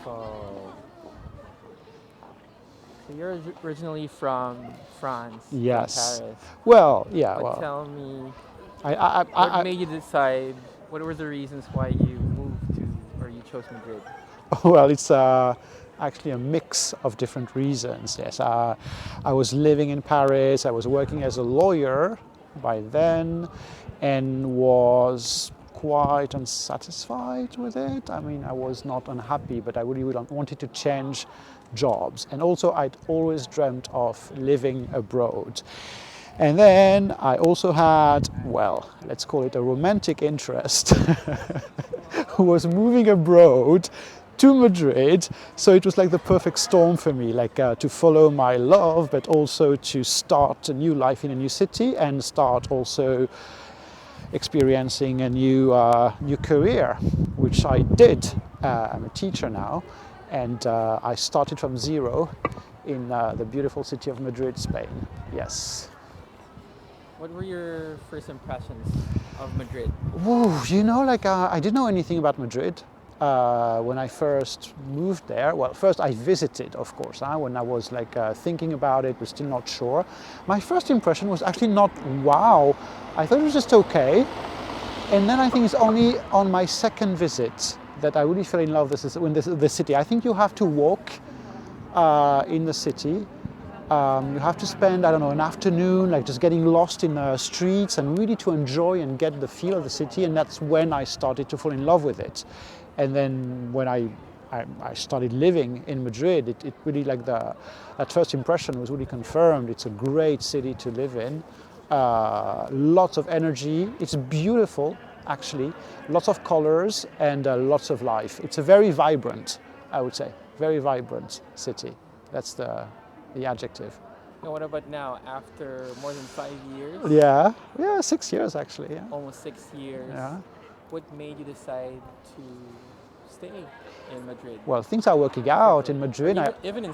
So, so you're originally from France, from Yes. Paris. Well, yeah. But Well, tell me, what I made you decide? What were the reasons why you moved to, or you chose Madrid? well, it's actually a mix of different reasons. Yes, I was living in Paris. I was working as a lawyer by then, and was quite unsatisfied with it. I mean, I was not unhappy, but I really wanted to change jobs. And also, I'd always dreamt of living abroad. And then I also had, well, let's call it a romantic interest, who was moving abroad to Madrid. So it was like the perfect storm for me, like to follow my love, but also to start a new life in a new city and start also experiencing a new career, which I did. I'm a teacher now, and I started from zero in the beautiful city of Madrid, Spain. Yes. What were your first impressions of Madrid? Ooh, I didn't know anything about Madrid when I first moved there. Well, first I visited, of course, when I was thinking about it, but still not sure. My first impression was actually not wow. I thought it was just okay. And then I think it's only on my second visit that I really fell in love with the city. I think you have to walk in the city. You have to spend, I don't know, an afternoon like just getting lost in the streets and really to enjoy and get the feel of the city. And that's when I started to fall in love with it. And then when I started living in Madrid, it really that first impression was really confirmed. It's a great city to live in. Lots of energy. It's beautiful, actually. Lots of colors and lots of life. It's a very vibrant, I would say, very vibrant city. That's the adjective. And what about now, after more than 5 years? Yeah, 6 years actually. Yeah. Almost 6 years. Yeah. What made you decide to stay in Madrid? Well, things are working out in Madrid. Even in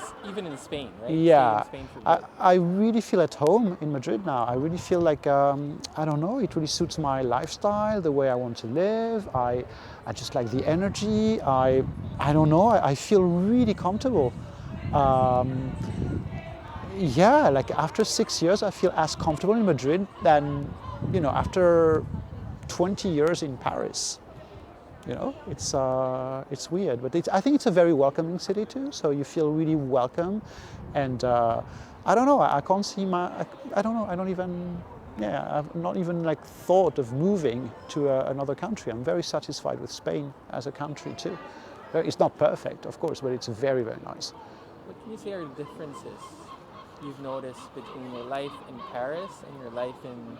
Spain, right? Yeah, Stay in Spain for good. I really feel at home in Madrid now. I really feel like I don't know. It really suits my lifestyle, the way I want to live. I just like the energy. I don't know. I feel really comfortable. Yeah, like after 6 years, I feel as comfortable in Madrid than after 20 years in Paris. It's weird, but I think it's a very welcoming city too. So you feel really welcome, and I don't know. I can't see I don't know. I don't even. Yeah, I've not even thought of moving to another country. I'm very satisfied with Spain as a country too. It's not perfect, of course, but it's very, very nice. What can you say are the differences you've noticed between your life in Paris and your life in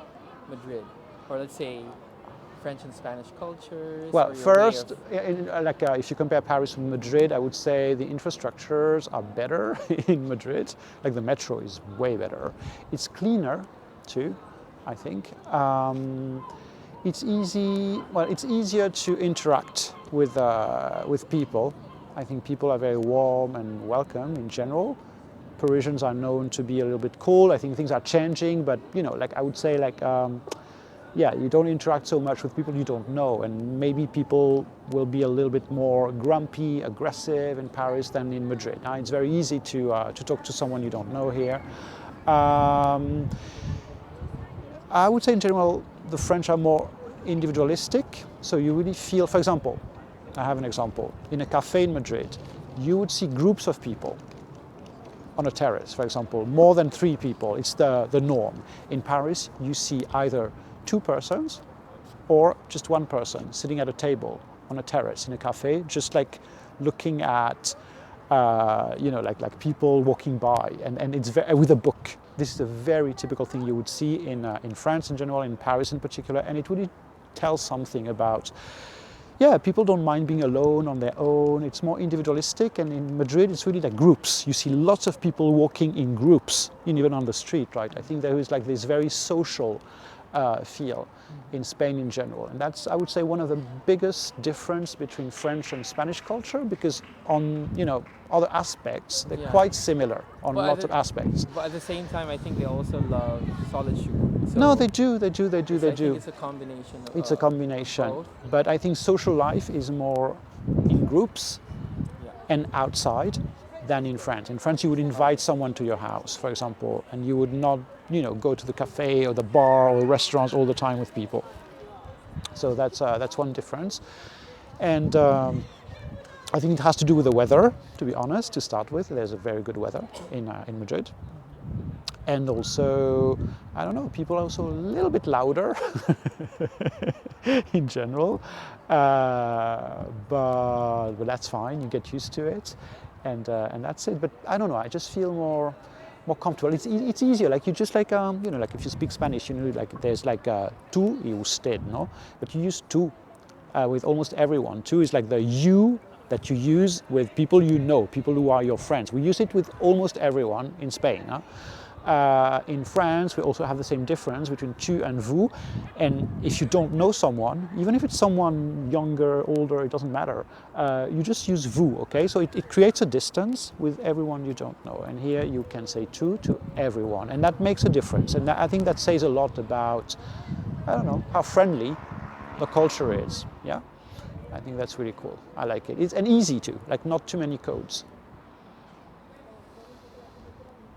Madrid, or let's say French and Spanish cultures? Well, first, if you compare Paris and Madrid, I would say the infrastructures are better in Madrid. Like the metro is way better. It's cleaner too, I think. It's easy. Well, it's easier to interact with people. I think people are very warm and welcome in general. Parisians are known to be a little bit cold. I think things are changing, but I would say you don't interact so much with people you don't know, and maybe people will be a little bit more grumpy, aggressive in Paris than in Madrid. Now, it's very easy to talk to someone you don't know here. I would say in general, the French are more individualistic, so you really feel, for example, I have an example. In a cafe in Madrid, you would see groups of people on a terrace, for example, more than 3 people. It's the norm. In Paris, you see either 2 persons or just 1 person sitting at a table on a terrace in a cafe, just looking at people walking by, and it's with a book. This is a very typical thing you would see in France in general, in Paris in particular, and it really tells something about people don't mind being alone on their own. It's more individualistic, and in Madrid it's really like groups. You see lots of people walking in groups, even on the street, right? I think there is this very social feel in Spain in general, and that's, I would say, one of the biggest difference between French and Spanish culture, because on other aspects they're quite similar on lots of aspects. But at the same time, I think they also love solitude. So No, they do. I think it's a combination. It's a combination, both. but I think social life is more in groups. Yeah. and outside than in France. In France, you would invite someone to your house, for example, and you would not, go to the cafe or the bar or restaurants all the time with people. So that's one difference. And I think it has to do with the weather, to be honest, to start with. There's a very good weather in Madrid. And also, I don't know, people are also a little bit louder in general. But that's fine, you get used to it. And that's it. But I don't know, I just feel more comfortable. It's easier, like you just like, like if you speak Spanish, like there's like tú y usted, no? But you use tú with almost everyone. Tú is like the you that you use with people people who are your friends. We use it with almost everyone in Spain. Huh? In France, we also have the same difference between tu and vous. And if you don't know someone, even if it's someone younger, older, it doesn't matter. You just use vous, okay? So it creates a distance with everyone you don't know. And here you can say tu to everyone. And that makes a difference. And I think that says a lot about, I don't know, how friendly the culture is, yeah? I think that's really cool. I like it. It's and easy too, like not too many codes.